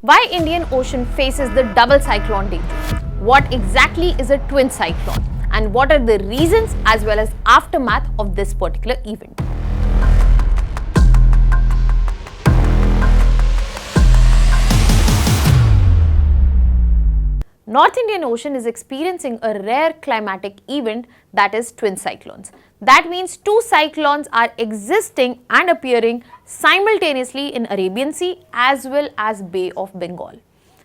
Why Indian Ocean faces the double cyclone danger? What exactly is a twin cyclone? And what are the reasons as well as aftermath of this particular event? North Indian Ocean is experiencing a rare climatic event, that is twin cyclones. That means two cyclones are existing and appearing simultaneously in Arabian Sea as well as Bay of Bengal.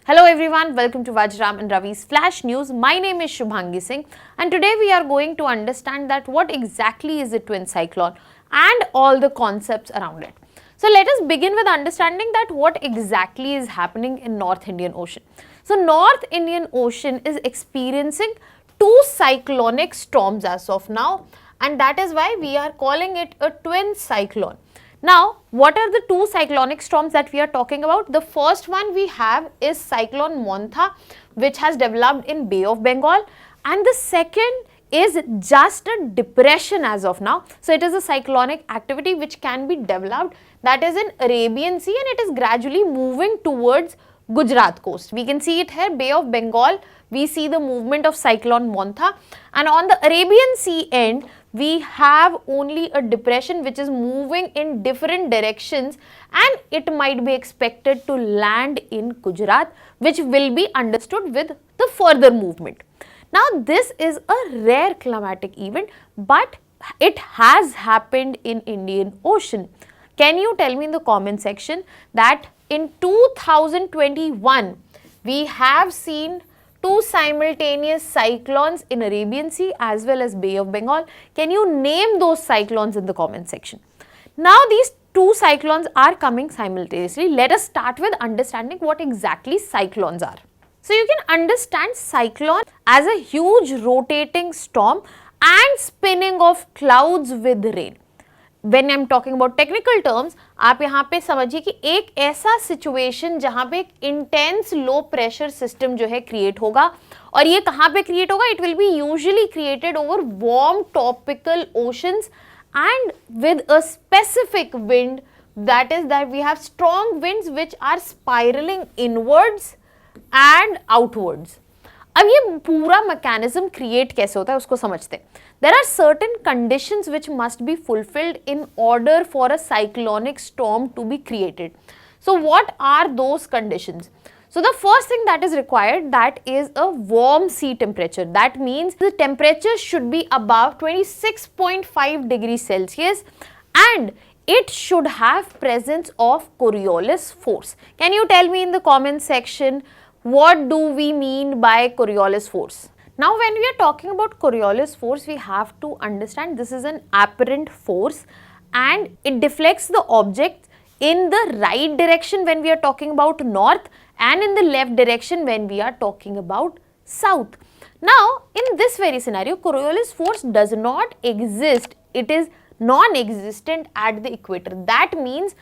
Hello everyone, welcome to Vajram and Ravi's Flash News. My name is Shubhangi Singh and today we are going to understand that what exactly is a twin cyclone and all the concepts around it. So let us begin with understanding that what exactly is happening in North Indian Ocean. So North Indian Ocean is experiencing two cyclonic storms as of now, and that is why we are calling it a twin cyclone. Now, what are the two cyclonic storms that we are talking about? The first one we have is Cyclone Montha, which has developed in Bay of Bengal, and the second is just a depression as of now. So it is a cyclonic activity which can be developed, that is in Arabian Sea, and it is gradually moving towards Gujarat coast. We can see it here, Bay of Bengal, we see the movement of Cyclone Montha, and on the Arabian Sea end, we have only a depression which is moving in different directions, and it might be expected to land in Gujarat, which will be understood with the further movement. Now, this is a rare climatic event, but it has happened in Indian Ocean. Can you tell me in the comment section that in 2021, we have seen two simultaneous cyclones in Arabian Sea as well as Bay of Bengal. Can you name those cyclones in the comment section? Now, these two cyclones are coming simultaneously. Let us start with understanding what exactly cyclones are. So, you can understand cyclone as a huge rotating storm and spinning of clouds with rain. When I am talking about technical terms, आप यहाँ पे समझिए कि एक ऐसा situation जहाँ पे एक intense low pressure system जो है create होगा, और ये कहाँ पे create होगा? It will be usually created over warm tropical oceans and with a specific wind, that is that we have strong winds which are spiraling inwards and outwards. अब ये पूरा मैकेनिज्म क्रिएट कैसे होता है उसको समझते हैं. There are certain conditions which must be fulfilled in order for a cyclonic storm to be created. So what are those conditions? So the first thing that is required, that is a warm sea temperature. That means the temperature should be above 26.5 degrees Celsius and it should have presence of Coriolis force. Can you tell me in the comment section what do we mean by Coriolis force? Now, when we are talking about Coriolis force, we have to understand this is an apparent force and it deflects the object in the right direction when we are talking about north and in the left direction when we are talking about south. Now, in this very scenario, Coriolis force does not exist. It is non-existent at the equator. That means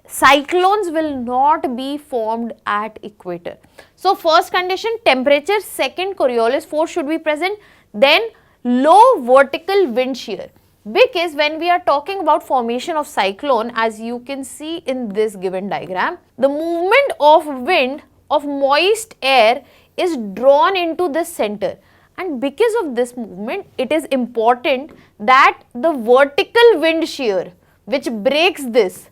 cyclones will not be formed at equator. So, first condition temperature, second Coriolis force should be present, then low vertical wind shear. Because when we are talking about formation of cyclone, as you can see in this given diagram, the movement of wind of moist air is drawn into the center, and because of this movement, it is important that the vertical wind shear which breaks this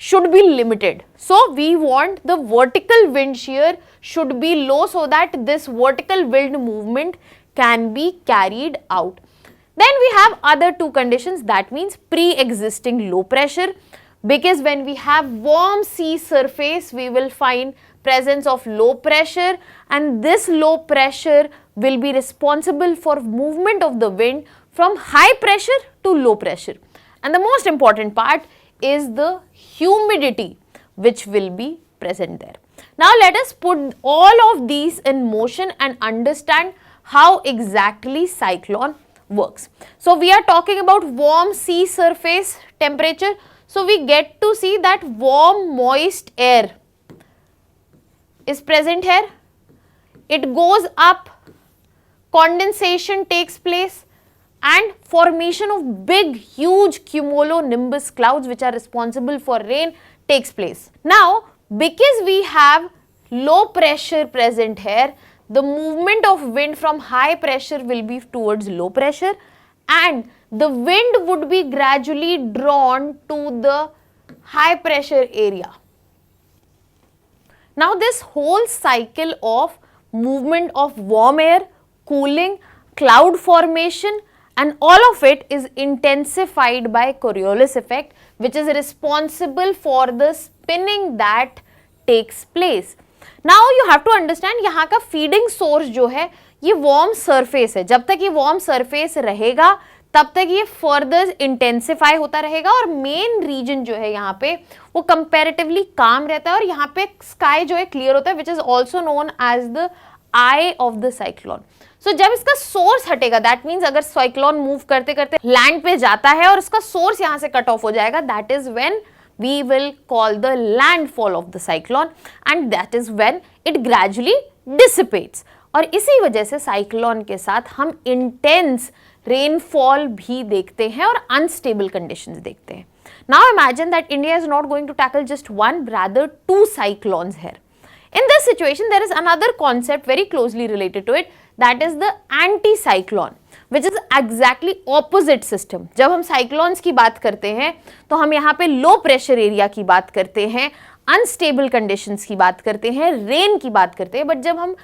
should be limited. So, we want the vertical wind shear should be low so that this vertical wind movement can be carried out. Then we have other two conditions, that means pre-existing low pressure, because when we have warm sea surface, we will find presence of low pressure, and this low pressure will be responsible for movement of the wind from high pressure to low pressure. And the most important part is the humidity which will be present there. Now let us put all of these in motion and understand how exactly cyclone works. So we are talking about warm sea surface temperature. So we get to see that warm moist air is present here. It goes up, condensation takes place, and formation of big huge cumulonimbus clouds which are responsible for rain takes place. Now, because we have low pressure present here, the movement of wind from high pressure will be towards low pressure and the wind would be gradually drawn to the high pressure area. Now this whole cycle of movement of warm air, cooling, cloud formation and all of it is intensified by Coriolis effect, which is responsible for the spinning that takes place. Now you have to understand यहाँ का feeding source जो है ये warm surface है. जब तक ये warm surface रहेगा तब तक ये फर्दर इंटेंसिफाई होता रहेगा और मेन रीजन जो है यहाँ पे वो कंपैरेटिवली काम रहता है और यहाँ पे स्काई जो है क्लियर होता है, which is also known as the eye of the cyclone. So जब इसका सोर्स हटेगा, दैट मीन्स अगर साइक्लोन मूव करते करते लैंड पे जाता है और उसका सोर्स यहाँ से कट ऑफ हो जाएगा, that is when we will call the landfall of the cyclone and that is when it gradually dissipates. और इसी वजह से साइक्लोन के साथ हम इंटेंस रेनफॉल भी देखते हैं और अनस्टेबल कंडीशंस देखते हैं. Now imagine that India is not going to tackle just one, rather two cyclones here. In this situation, there is another concept very closely related to it, that is the anti-cyclone, which is exactly opposite system. जब हम cyclones की बात करते हैं तो हम यहाँ पे low pressure area की बात करते हैं, unstable conditions की बात करते हैं, rain की बात करते हैं, but जब हम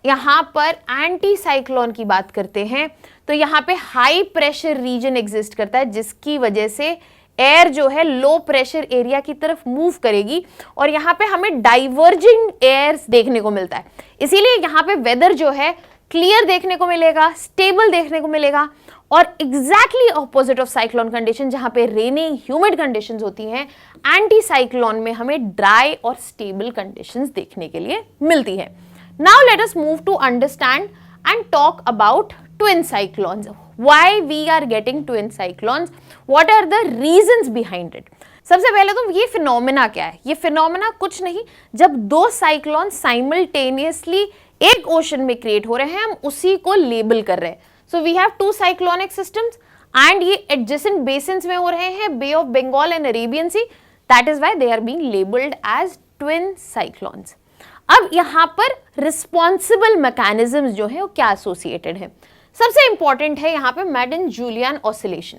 यहाँ पर एंटी साइक्लोन की बात करते हैं तो यहाँ पे हाई प्रेशर रीजन एग्जिस्ट करता है जिसकी वजह से एयर जो है लो प्रेशर एरिया की तरफ मूव करेगी और यहाँ पे हमें डाइवर्जिंग एयर्स देखने को मिलता है. इसीलिए यहाँ पे वेदर जो है क्लियर देखने को मिलेगा, स्टेबल देखने को मिलेगा और exactly opposite of cyclone condition जहाँ पे रेनी ह्यूमिड कंडीशंस होती हैं, एंटी साइक्लोन में हमें ड्राई और स्टेबल कंडीशंस देखने के लिए मिलती है. Now let us move to understand and talk about twin cyclones. Why we are getting twin cyclones? What are the reasons behind it? सबसे पहले तो ये फिनोमेना क्या है? ये फिनोमेना कुछ नहीं, जब दो साइक्लोन साइमल्टेनियसली एक ओशन में क्रिएट हो रहे हैं हम उसी को लेबल कर रहे हैं. So we have two cyclonic systems and ये एडजेसेंट बेसिन्स में हो रहे हैं, Bay of Bengal and Arabian Sea. That is why they are being labelled as twin cyclones. अब यहाँ पर रिस्पॉन्सिबल मैकेनिज्म्स जो है वो क्या एसोसिएटेड है? सबसे इंपॉर्टेंट है यहाँ पे मैडन-जूलियन ऑसिलेशन.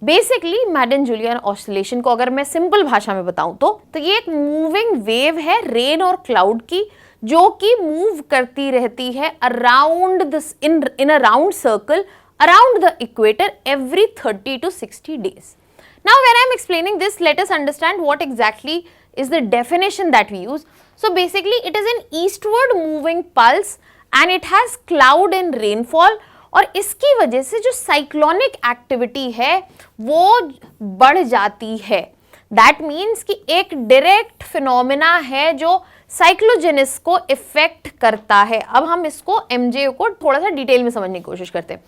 बेसिकली मैडन-जूलियन ऑसिलेशन को अगर मैं सिंपल भाषा में बताऊं तो ये एक मूविंग वेव है रेन और क्लाउड की जो कि मूव करती रहती है around this in a round circle around the equator every 30 to 60 days. Now when I am explaining this, let us understand what exactly is the definition that we use. So basically it is an eastward moving pulse and it has cloud and rainfall और इसकी वजह से जो cyclonic activity है वो बढ़ जाती है. दैट मीन्स कि एक डायरेक्ट फिनोमेना है जो साइक्लोजेनिस को इफेक्ट करता है. अब हम इसको एमजेओ को थोड़ा सा डिटेल में समझने की कोशिश करते हैं.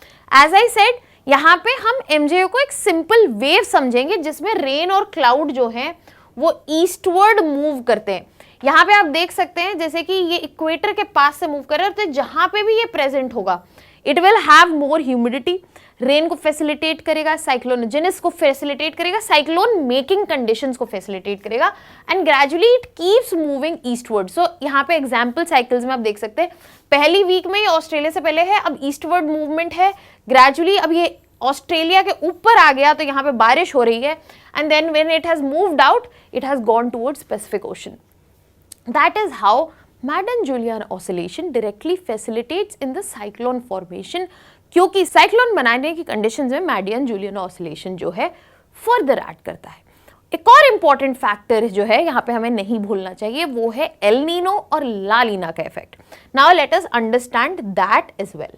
एज आई सेड, यहाँ पे हम एमजेओ को एक सिंपल वेव समझेंगे जिसमें रेन और क्लाउड जो है वो ईस्टवर्ड मूव करते हैं. यहाँ पे आप देख सकते हैं जैसे कि ये इक्वेटर के पास से मूव कर रहे हैं तो जहाँ पे भी ये प्रेजेंट होगा it will have more humidity, rain को फैसिलिटेट करेगा, साइक्लोनोजेनिस को फैसिलिटेट करेगा, साइक्लोन मेकिंग कंडीशंस को फैसिलिटेट करेगा and gradually it keeps moving eastward. So यहाँ पे एग्जाम्पल साइकिल्स में आप देख सकते हैं पहली वीक में ये ऑस्ट्रेलिया से पहले है, अब ईस्टवर्ड मूवमेंट है, ग्रेजुअली अब ये ऑस्ट्रेलिया के ऊपर आ गया तो यहाँ पे बारिश हो रही है and then when it has moved out it has gone towards Pacific Ocean. That is how Madden Julian oscillation directly facilitates in the cyclone formation क्योंकि साइक्लोन बनाने की कंडीशंस में मैडन-जूलियन ऑसिलेशन जो है फर्दर ऐड करता है. एक और इम्पॉर्टेंट फैक्टर जो है यहाँ पे हमें नहीं भूलना चाहिए वो है एल नीनो और ला लीना का effect. Now let us understand that as well.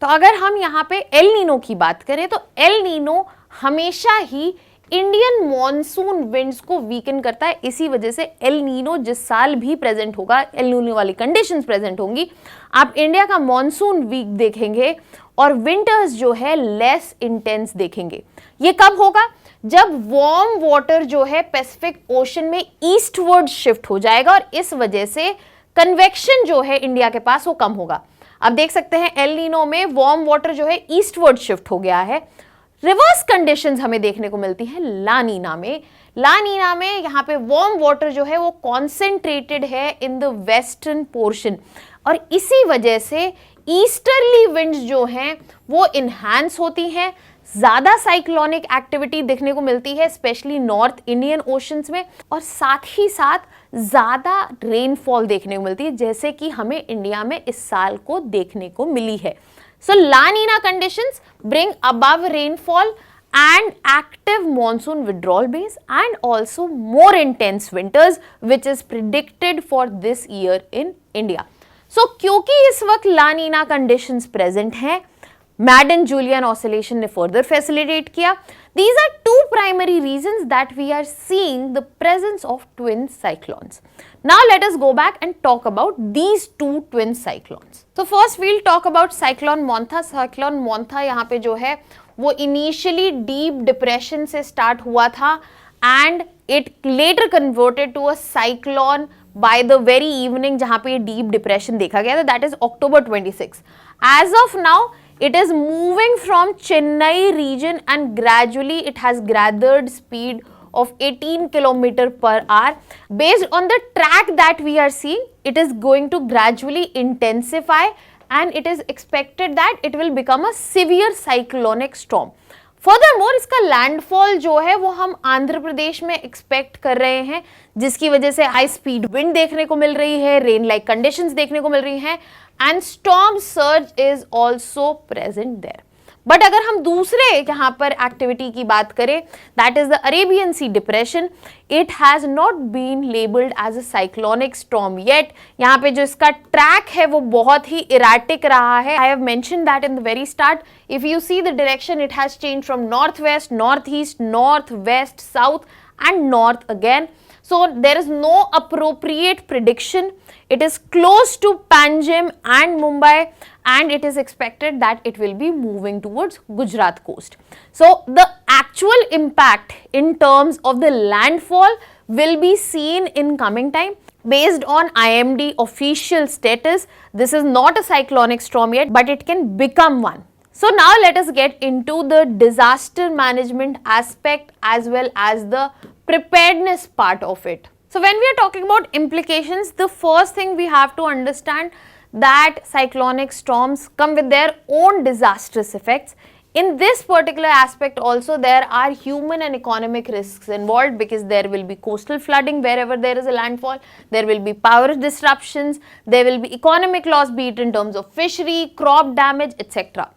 तो अगर हम यहाँ पे एल नीनो की बात करें तो एल नीनो हमेशा ही इंडियन मॉनसून विंड्स को वीकन करता है. इसी वजह से एल नीनो जिस साल भी प्रेजेंट होगा, एल नीनो वाली कंडीशंस प्रेजेंट होंगी, आप इंडिया का मॉनसून वीक देखेंगे और विंटर्स जो है लेस इंटेंस देखेंगे. ये कब होगा? जब वार्म वाटर जो है पैसिफिक ओशन में ईस्टवर्ड शिफ्ट हो जाएगा और इस वजह से कन्वेक्शन जो है इंडिया के पास वो कम होगा. अब देख सकते हैं एल नीनो में वार्म वाटर जो है ईस्टवर्ड शिफ्ट हो गया है, रिवर्स कंडीशंस हमें देखने को मिलती है ला नीना में। ला नीना में यहाँ पे वार्म वाटर जो है वो कॉन्सेंट्रेटेड है इन द वेस्टर्न पोर्शन और इसी वजह से ईस्टर्ली विंड्स जो हैं वो इन्हांस होती हैं, ज़्यादा साइक्लोनिक एक्टिविटी देखने को मिलती है स्पेशली नॉर्थ इंडियन ओशंस में और साथ ही साथ ज़्यादा रेनफॉल देखने को मिलती है जैसे कि हमें इंडिया में इस साल को देखने को मिली है। So La Nina conditions bring above rainfall and active monsoon withdrawal base and also more intense winters which is predicted for this year in India. So क्योंकि इस वक्त La Nina conditions present हैं, Madden-Julian oscillation ने further facilitate किया. These are two primary reasons that we are seeing the presence of twin cyclones. Now let us go back and talk about these two twin cyclones. So first we'll talk about cyclone Montha. Cyclone Montha यहाँ पे जो है वो initially deep depression से start हुआ था and it later converted to a cyclone by the very evening जहाँ पे deep depression देखा गया था, that is October 26. As of now it is moving from Chennai region and gradually it has gathered speed of 18 km per hour. Based on the track that we are seeing, it is going to gradually intensify and it is expected that it will become a severe cyclonic storm. Furthermore, इसका landfall जो है वो हम आंध्र प्रदेश में expect कर रहे हैं जिसकी वजह से हाई स्पीड विंड देखने को मिल रही है, रेन लाइक कंडीशंस देखने को मिल रही हैं and storm surge is also present there. But अगर हम दूसरे यहाँ पर एक्टिविटी की बात करें, that is the Arabian Sea depression, it has not been labelled as a cyclonic storm yet. यहाँ पे जो इसका ट्रैक है वो बहुत ही इराटिक रहा है. I have mention that in the very start. If you see the direction, it has change from north west, north east, north west, south and north again. So there is no appropriate prediction. It is close to Panjim and Mumbai and it is expected that it will be moving towards Gujarat coast. So the actual impact in terms of the landfall will be seen in coming time. Based on IMD official status, this is not a cyclonic storm yet, but it can become one. So now let us get into the disaster management aspect as well as the preparedness part of it. So when we are talking about implications, the first thing we have to understand that cyclonic storms come with their own disastrous effects. In this particular aspect also there are human and economic risks involved because there will be coastal flooding wherever there is a landfall, there will be power disruptions, there will be economic loss, be it in terms of fishery, crop damage, etc.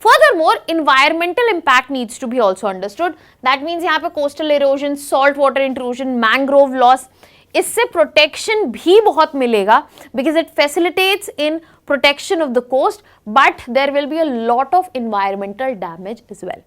Furthermore, environmental impact needs to be also understood. That means यहाँ पे coastal erosion, salt water intrusion, mangrove loss, इससे protection भी बहुत मिलेगा because it facilitates in protection of the coast, but there will be a lot of environmental damage as well.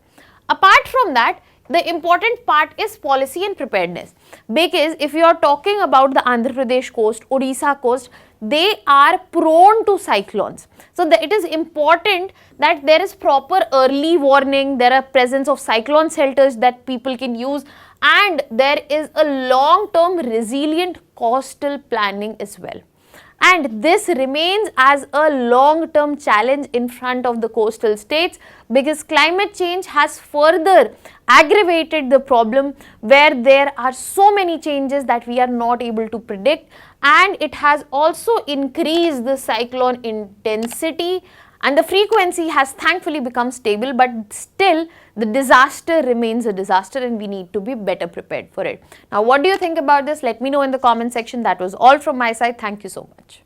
Apart from that, the important part is policy and preparedness, because if you are talking about the Andhra Pradesh coast, Odisha coast, they are prone to cyclones. So it is important that there is proper early warning, there are presence of cyclone shelters that people can use, and there is a long-term resilient coastal planning as well. And this remains as a long-term challenge in front of the coastal states because climate change has further aggravated the problem where there are so many changes that we are not able to predict, and it has also increased the cyclone intensity and the frequency has thankfully become stable, but still the disaster remains a disaster and we need to be better prepared for it. Now what do you think about this? Let me know in the comment section. That was all from my side. Thank you so much.